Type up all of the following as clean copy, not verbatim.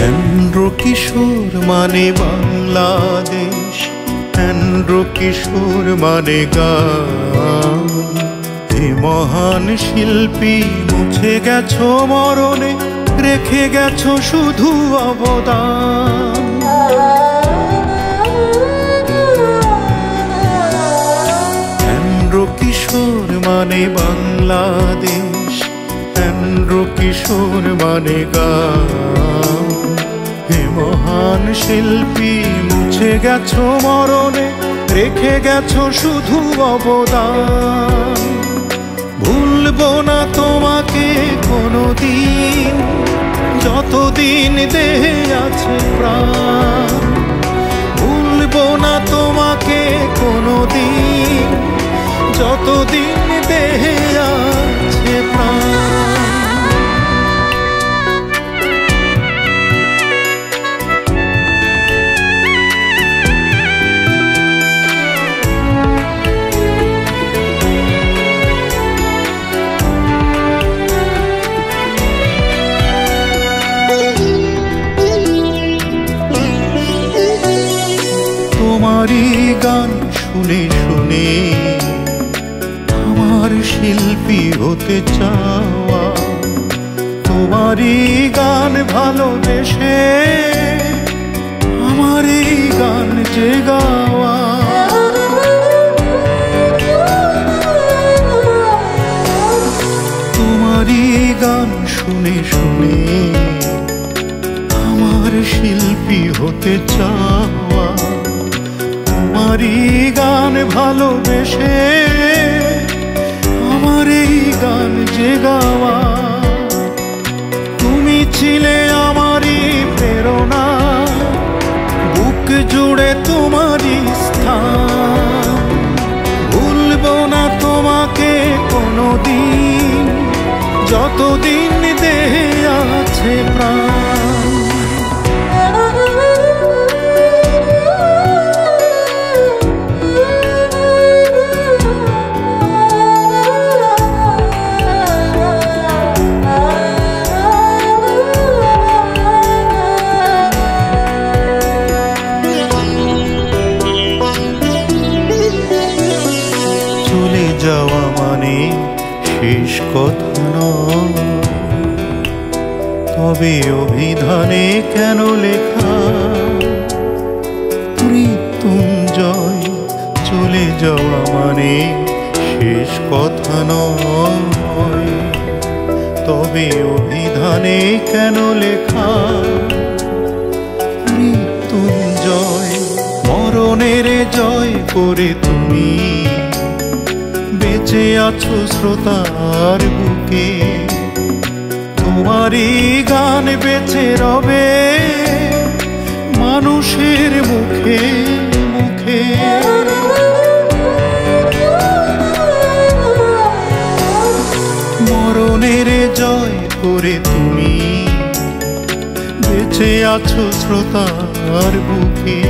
Andrew কিশোর মানে Bangladesh, Andrew কিশোর মানে গান। হে মহান শিল্পী, মুছে গেছো মরণে, রেখে গেছো শুধু অবদান। এন্ড্রু কিশোর মানে বাংলাদেশ, এন্ড্রু কিশোর মানে গান। হে মহান শিল্পী, মুছে গেছো মরণে, রেখে গেছো শুধু অবদান। ভুলবো না তোমাকে কোনোদিন, যতদিন দেহে আছে প্রাণ। ভুলবো না তোমাকে কোনোদিন, যতদিন দেহে আছে প্রাণ। তোমারই গান শুনে শুনে আমার শিল্পী হতে চাওয়া, তোমারই গান ভালোবেসে আমার এই গান যে গাওয়া। তোমারই গান শুনে শুনে আমার শিল্পী হতে চাওয়া, তোমারই গান ভালোবেসে আমার এই গান যে গাওয়া। তুমি ছিলে আমারই প্রেরণা, বুক জুড়ে তোমারই স্থান। ভুলবো না তোমাকে কোনোদিন, যতদিন দেহে আছে প্রাণ। চলে যাওয়া মানে শেষ কথা নয়, তবে অভিধানে কেন লেখা মৃত্যুঞ্জয়? চলে যাওয়া মানে শেষ কথা নয়, তবে অভিধানে কেন লেখা মৃত্যুঞ্জয়? মরণের জয় করে তুমি বেঁচে আছো শ্রোতার বুকে, তোমারই গান বেঁচে রবে মানুষের মুখে মুখে। মরণের জয় করে তুমি বেঁচে আছো শ্রোতার বুকে,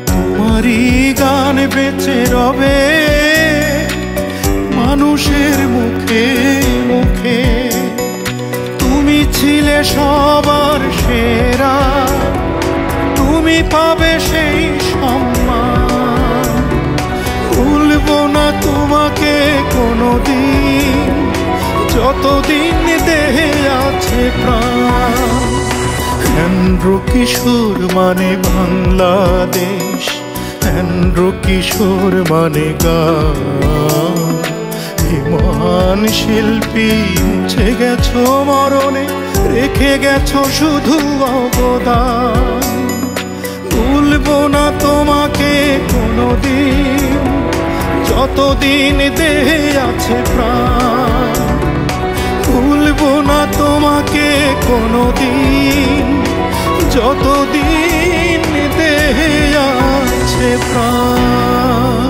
তোমারই গান বেঁচে রবে মানুষের মুখে মুখে। তুমি ছিলে সবার সেরা, তুমি পাবে সেই সম্মান। ভুলবো না তোমাকে কোনোদিন, যতদিন দেহে আছে প্রাণ। এন্ড্রু কিশোর মানে বাংলাদেশ, এন্ড্রু কিশোর মানে গান। হে মহান শিল্পী, মুছে গেছো মরণে, রেখে গেছো শুধু অবদান। ভুলবো না তোমাকে কোনোদিন, যতদিন দেহে আছে প্রাণ। ভুলবো না তোমাকে কোনোদিন, যতদিন দেহে আছে প্রাণ।